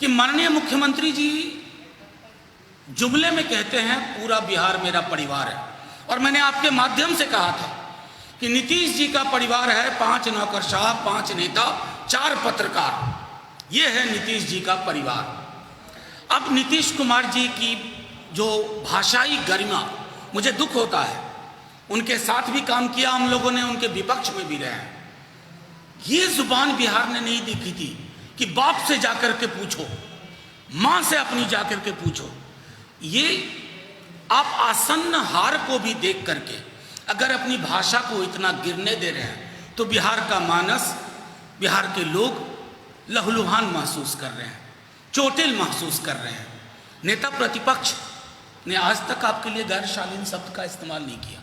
कि माननीय मुख्यमंत्री जी जुमले में कहते हैं पूरा बिहार मेरा परिवार है, और मैंने आपके माध्यम से कहा था कि नीतीश जी का परिवार है 5 नौकरशाह, 5 नेता, 4 पत्रकार। ये है नीतीश जी का परिवार। अब नीतीश कुमार जी की जो भाषाई गरिमा, मुझे दुख होता है, उनके साथ भी काम किया हम लोगों ने, उनके विपक्ष में भी रहे हैं। ये जुबान बिहार ने नहीं देखी थी कि बाप से जाकर के पूछो, मां से अपनी जाकर के पूछो। ये आप आसन्न हार को भी देख करके अगर अपनी भाषा को इतना गिरने दे रहे हैं तो बिहार का मानस, बिहार के लोग लहूलुहान महसूस कर रहे हैं, चोटिल महसूस कर रहे हैं। नेता प्रतिपक्ष ने आज तक आपके लिए गैर शालीन शब्द का इस्तेमाल नहीं किया।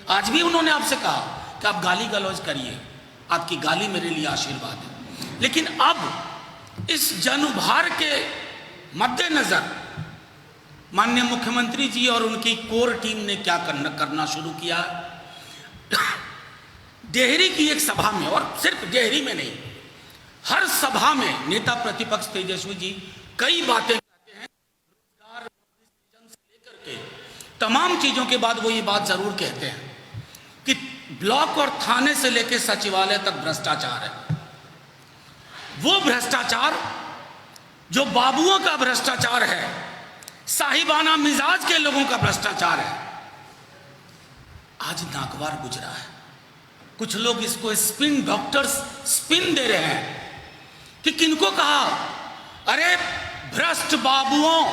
आज भी उन्होंने आपसे कहा कि आप गाली गलौज करिए, आपकी गाली मेरे लिए आशीर्वाद है। लेकिन अब इस जनुभार के मद्देनजर माननीय मुख्यमंत्री जी और उनकी कोर टीम ने क्या करना शुरू किया। डेहरी की एक सभा में, और सिर्फ डेहरी में नहीं, हर सभा में नेता प्रतिपक्ष तेजस्वी जी कई बातें कहते हैं। रोजगार से लेकर के तमाम चीजों के बाद वो ये बात जरूर कहते हैं कि ब्लॉक और थाने से लेकर सचिवालय तक भ्रष्टाचार है। वो भ्रष्टाचार जो बाबुओं का भ्रष्टाचार है, साहिबाना मिजाज के लोगों का भ्रष्टाचार है, आज नागवार गुजरा है। कुछ लोग इसको स्पिन डॉक्टर्स स्पिन दे रहे हैं कि किनको कहा, अरे भ्रष्ट बाबुओं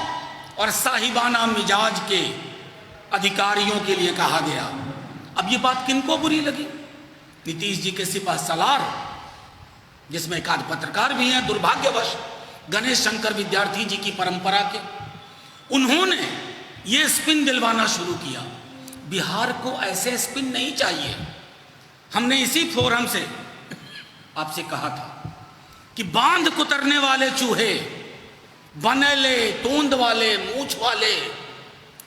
और साहिबाना मिजाज के अधिकारियों के लिए कहा गया। अब ये बात किनको बुरी लगी? नीतीश जी के सिपह सलार, जिसमें एक आध पत्रकार भी हैं, दुर्भाग्यवश गणेश शंकर विद्यार्थी जी की परंपरा के, उन्होंने ये स्पिन दिलवाना शुरू किया। बिहार को ऐसे स्पिन नहीं चाहिए। हमने इसी फोरम से आपसे कहा था कि बांध कुतरने वाले चूहे, बनेले, तोंद वाले, मूछ वाले,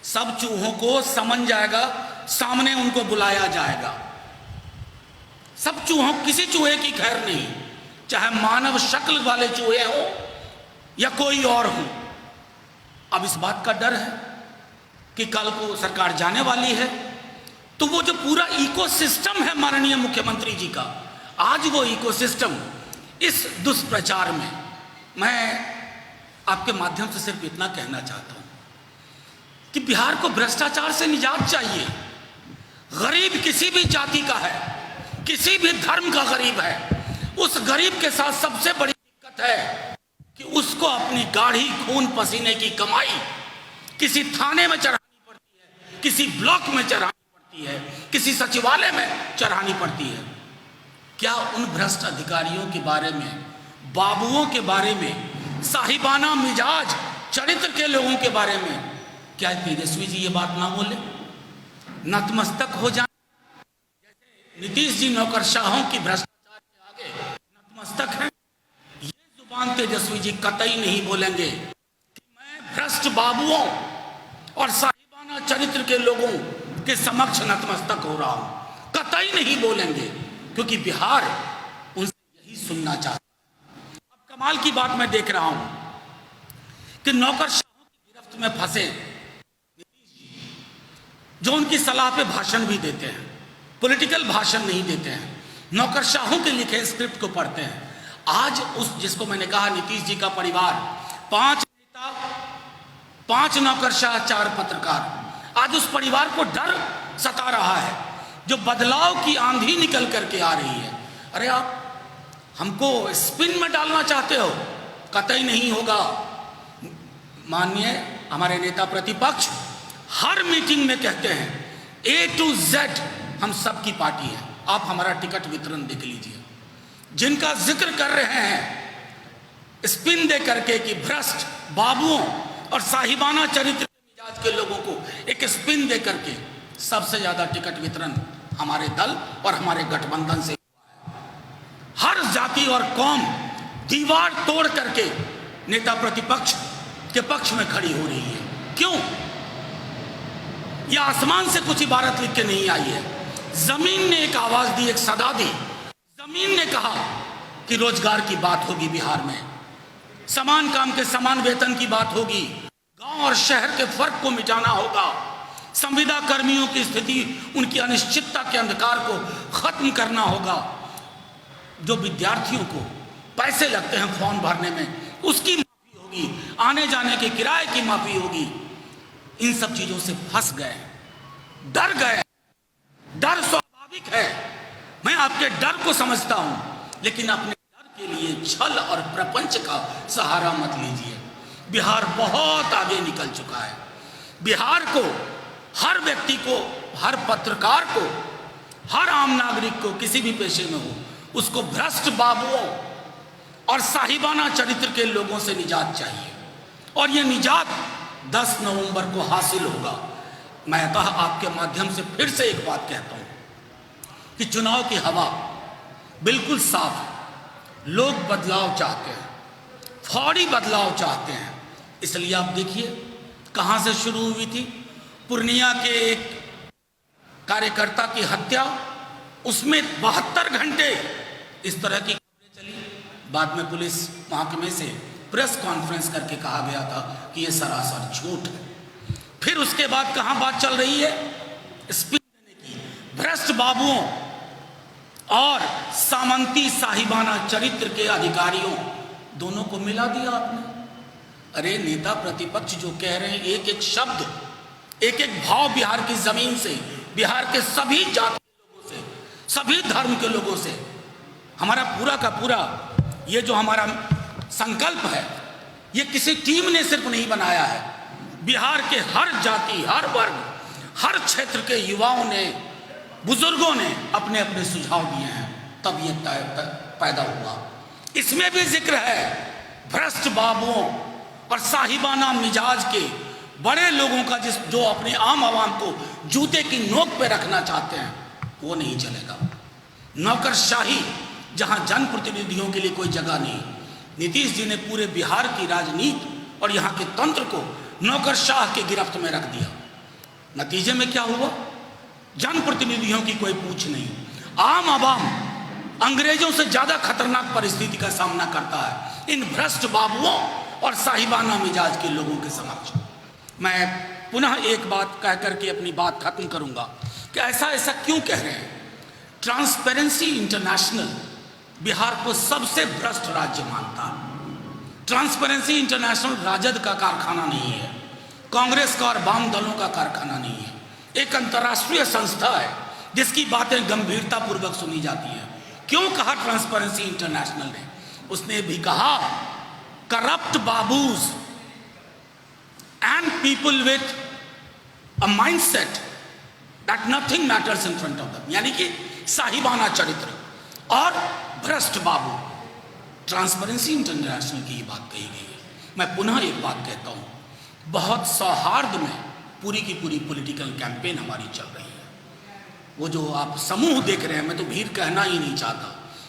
सब चूहों को समझ जाएगा, सामने उनको बुलाया जाएगा। सब चूहों, किसी चूहे की खैर नहीं, चाहे मानव शक्ल वाले चूहे हो या कोई और हो। अब इस बात का डर है कि कल को सरकार जाने वाली है, तो वो जो पूरा इकोसिस्टम है माननीय मुख्यमंत्री जी का, आज वो इकोसिस्टम इस दुष्प्रचार में, मैं आपके माध्यम से सिर्फ इतना कहना चाहता हूं कि बिहार को भ्रष्टाचार से निजात चाहिए। गरीब किसी भी जाति का है, किसी भी धर्म का गरीब है, उस गरीब के साथ सबसे बड़ी दिक्कत है कि उसको अपनी गाढ़ी खून पसीने की कमाई किसी थाने में चढ़ानी पड़ती है, किसी ब्लॉक में चढ़ानी पड़ती है, किसी सचिवालय में चढ़ानी पड़ती है। क्या उन भ्रष्ट अधिकारियों के बारे में, बाबुओं के बारे में, साहिबाना मिजाज चरित्र के लोगों के बारे में क्या तेजस्वी जी ये बात ना बोले, नतमस्तक हो जाए? जैसे नीतीश जी नौकरशाहों की भ्रष्टाचार के आगे नतमस्तक हैं, ये जुबान तेजस्वी जी कतई नहीं बोलेंगे कि मैं भ्रष्ट बाबुओं और साहिबाना चरित्र के लोगों के समक्ष नतमस्तक हो रहा हूं। कतई नहीं बोलेंगे, क्योंकि बिहार उनसे यही सुनना चाहता है। अब कमाल की बात मैं देख रहा हूं कि नौकरशाहों की गिरफ्त में फंसे नीतीश जी, जो उनकी सलाह पे भाषण भी देते हैं, पॉलिटिकल भाषण नहीं देते हैं, नौकरशाहों के लिखे स्क्रिप्ट को पढ़ते हैं। आज उस, जिसको मैंने कहा नीतीश जी का परिवार, 5 नेता, 5 नौकरशाह, 4 पत्रकार, आज उस परिवार को डर सता रहा है, जो बदलाव की आंधी निकल करके आ रही है। अरे आप हमको स्पिन में डालना चाहते हो? कतई नहीं होगा। माननीय हमारे नेता प्रतिपक्ष हर मीटिंग में कहते हैं A to Z हम सब की पार्टी है, आप हमारा टिकट वितरण देख लीजिए। जिनका जिक्र कर रहे हैं स्पिन दे करके कि भ्रष्ट बाबुओं और साहिबाना चरित्र के मिजाज के लोगों को एक स्पिन दे करके, सबसे ज्यादा टिकट वितरण हमारे दल और हमारे गठबंधन से हुआ है। हर जाति और कौम दीवार तोड़ करके नेता प्रतिपक्ष के पक्ष में खड़ी हो रही है। क्यों? यह आसमान से कुछ इबारत लिख के नहीं आई है। जमीन ने एक आवाज दी, एक सदा दी। जमीन ने कहा कि रोजगार की बात होगी बिहार में, समान काम के समान वेतन की बात होगी, गांव और शहर के फर्क को मिटाना होगा, संविदा कर्मियों की स्थिति, उनकी अनिश्चितता के अंधकार को खत्म करना होगा, जो विद्यार्थियों को पैसे लगते हैं फॉर्म भरने में उसकी माफी होगी, आने जाने के किराए की माफी होगी। इन सब चीजों से फंस गए, डर गए। डर स्वाभाविक है, मैं आपके डर को समझता हूं, लेकिन अपने डर के लिए छल और प्रपंच का सहारा मत लीजिए। बिहार बहुत आगे निकल चुका है। बिहार को, हर व्यक्ति को, हर पत्रकार को, हर आम नागरिक को, किसी भी पेशे में हो, उसको भ्रष्ट बाबुओं और साहिबाना चरित्र के लोगों से निजात चाहिए, और यह निजात 10 नवंबर को हासिल होगा। मैं आपके माध्यम से फिर से एक बात कहता हूं कि चुनाव की हवा बिल्कुल साफ है। लोग बदलाव चाहते हैं, फौरी बदलाव चाहते हैं। इसलिए आप देखिए कहां से शुरू हुई थी, पूर्णिया के एक कार्यकर्ता की हत्या, उसमें 72 घंटे इस तरह की खबरें चली। बाद में पुलिस महकमे से प्रेस कॉन्फ्रेंस करके कहा गया था कि यह सरासर झूठ है। फिर उसके बाद कहां बात चल रही है, स्पीच देने की। भ्रष्ट बाबुओं और सामंती साहिबाना चरित्र के अधिकारियों दोनों को मिला दिया आपने। अरे नेता प्रतिपक्ष जो कह रहे हैं, एक एक शब्द, एक एक भाव बिहार की जमीन से, बिहार के सभी जाति के लोगों से, सभी धर्म के लोगों से, हमारा पूरा का पूरा ये जो हमारा संकल्प है, ये किसी टीम ने सिर्फ नहीं बनाया है। बिहार के हर जाति, हर वर्ग, हर क्षेत्र के युवाओं ने, बुजुर्गों ने अपने अपने सुझाव दिए हैं, तब ये पैदा हुआ। इसमें भी जिक्र है भ्रष्ट बाबुओं और साहिबाना मिजाज के बड़े लोगों का, जो अपने आम आवाम को जूते की नोक पे रखना चाहते हैं, वो नहीं चलेगा। नौकरशाही, जहां जनप्रतिनिधियों के लिए कोई जगह नहीं। नीतीश जी ने पूरे बिहार की राजनीति और यहाँ के तंत्र को नौकरशाह के गिरफ्त में रख दिया। नतीजे में क्या हुआ, जनप्रतिनिधियों की कोई पूछ नहीं। आम आवाम अंग्रेजों से ज्यादा खतरनाक परिस्थिति का सामना करता है इन भ्रष्ट बाबुओं और साहिबाना मिजाज के लोगों के समक्ष। मैं पुनः एक बात कह करके अपनी बात खत्म करूंगा कि ऐसा क्यों कह रहे हैं। ट्रांसपेरेंसी इंटरनेशनल बिहार को सबसे भ्रष्ट राज्य मानता है। ट्रांसपेरेंसी इंटरनेशनल राजद का कारखाना नहीं है, कांग्रेस का और वाम दलों का कारखाना नहीं है। एक अंतर्राष्ट्रीय संस्था है जिसकी बातें गंभीरता पूर्वक सुनी जाती हैं। क्यों कहा ट्रांसपेरेंसी इंटरनेशनल ने? उसने भी कहा corrupt babus and people with a mindset that nothing matters in front of them, यानी कि साहिबाना चरित्र और भ्रष्ट बाबू। ट्रांसपेरेंसी इंटरनेशनल की ये बात कही गई है। मैं पुनः एक बात कहता हूँ, बहुत सौहार्द में पूरी की पूरी पॉलिटिकल कैंपेन हमारी चल रही है। वो जो आप समूह देख रहे हैं, मैं तो भीड़ कहना ही नहीं चाहता,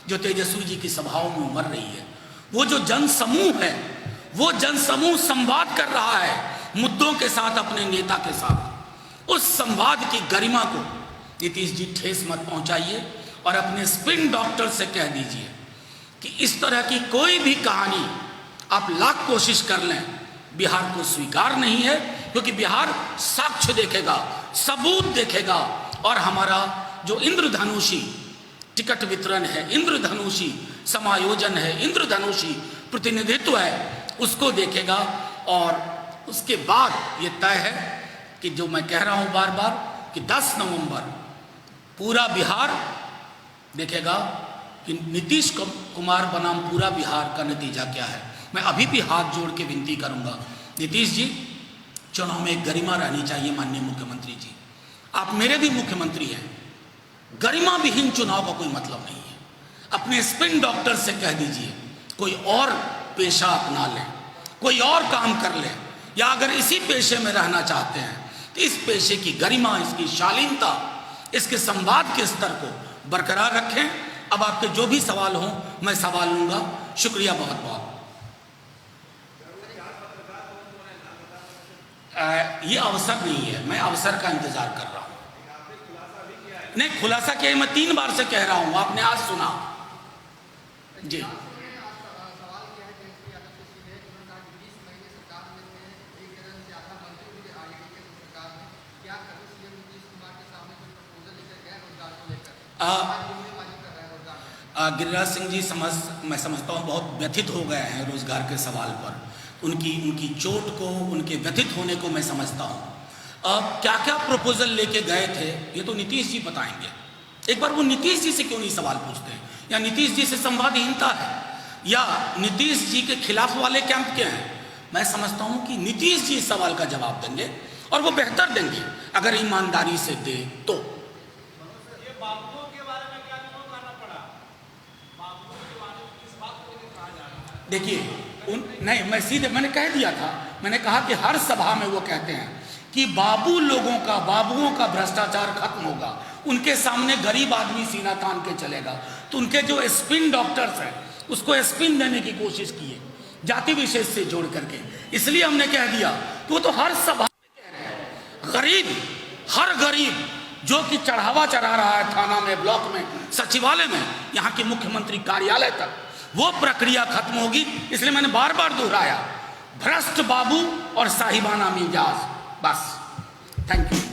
जो तेजस्वी जी की सभाओं में उमड़ रही है, वो जो जन समूह है, वो जन समूह संवाद कर रहा है मुद्दों के साथ, अपने नेता के साथ। उस संवाद की गरिमा को नीतीश जी ठेस मत पहुंचाइए और अपने स्पिन डॉक्टर से कह दीजिए कि इस तरह की कोई भी कहानी आप लाख कोशिश कर लें, बिहार को स्वीकार नहीं है, क्योंकि बिहार साक्ष्य देखेगा, सबूत देखेगा, और हमारा जो इंद्रधनुषी टिकट वितरण है, इंद्रधनुषी समायोजन है, इंद्रधनुषी प्रतिनिधित्व है, उसको देखेगा। और उसके बाद ये तय है कि जो मैं कह रहा हूं बार बार कि 10 नवंबर पूरा बिहार देखेगा कि नीतीश कुमार बनाम पूरा बिहार का नतीजा क्या है। मैं अभी भी हाथ जोड़ के विनती करूंगा, नीतीश जी, चुनाव में एक गरिमा रहनी चाहिए। माननीय मुख्यमंत्री जी, आप मेरे भी मुख्यमंत्री हैं, गरिमा विहीन चुनाव का कोई मतलब नहीं है। अपने स्पिन डॉक्टर से कह दीजिए कोई और पेशा अपना लें, कोई और काम कर लें, या अगर इसी पेशे में रहना चाहते हैं तो इस पेशे की गरिमा, इसकी शालीनता, इसके संवाद के स्तर को बरकरार रखें। अब आपके जो भी सवाल हों मैं सवाल लूंगा। शुक्रिया बहुत बहुत। ये अवसर नहीं है, मैं अवसर का इंतजार कर रहा हूं। नहीं, खुलासा किया मैं 3 बार से कह रहा हूं, आपने आज सुना जी। गिरिराज सिंह जी मैं समझता हूँ बहुत व्यथित हो गए हैं रोजगार के सवाल पर। उनकी चोट को, उनके व्यथित होने को मैं समझता हूँ। क्या क्या प्रपोजल लेके गए थे ये तो नीतीश जी बताएंगे। एक बार वो नीतीश जी से क्यों नहीं सवाल पूछते हैं, या नीतीश जी से संवादहीनता है, या नीतीश जी के खिलाफ वाले कैंप के हैं। मैं समझता हूँ कि नीतीश जी इस सवाल का जवाब देंगे और वो बेहतर देंगे अगर ईमानदारी से दे तो। देखिए नहीं, मैं सीधे मैंने कह दिया था, मैंने कहा कि हर सभा में वो कहते हैं कि बाबुओं का भ्रष्टाचार खत्म होगा, उनके सामने गरीब आदमी सीना तान के चलेगा। तो उनके जो स्पिन डॉक्टर्स हैं उसको स्पिन देने की कोशिश किए जाति विशेष से जोड़ करके। इसलिए हमने कह दिया कि वो तो हर सभा में कह रहे हैं, गरीब, हर गरीब जो कि चढ़ावा चढ़ा रहा है थाना में, ब्लॉक में, सचिवालय में, यहाँ के मुख्यमंत्री कार्यालय तक, वो प्रक्रिया खत्म होगी। इसलिए मैंने बार बार दोहराया, भ्रष्ट बाबू और साहिबाना मिजाज, बस। Thank you.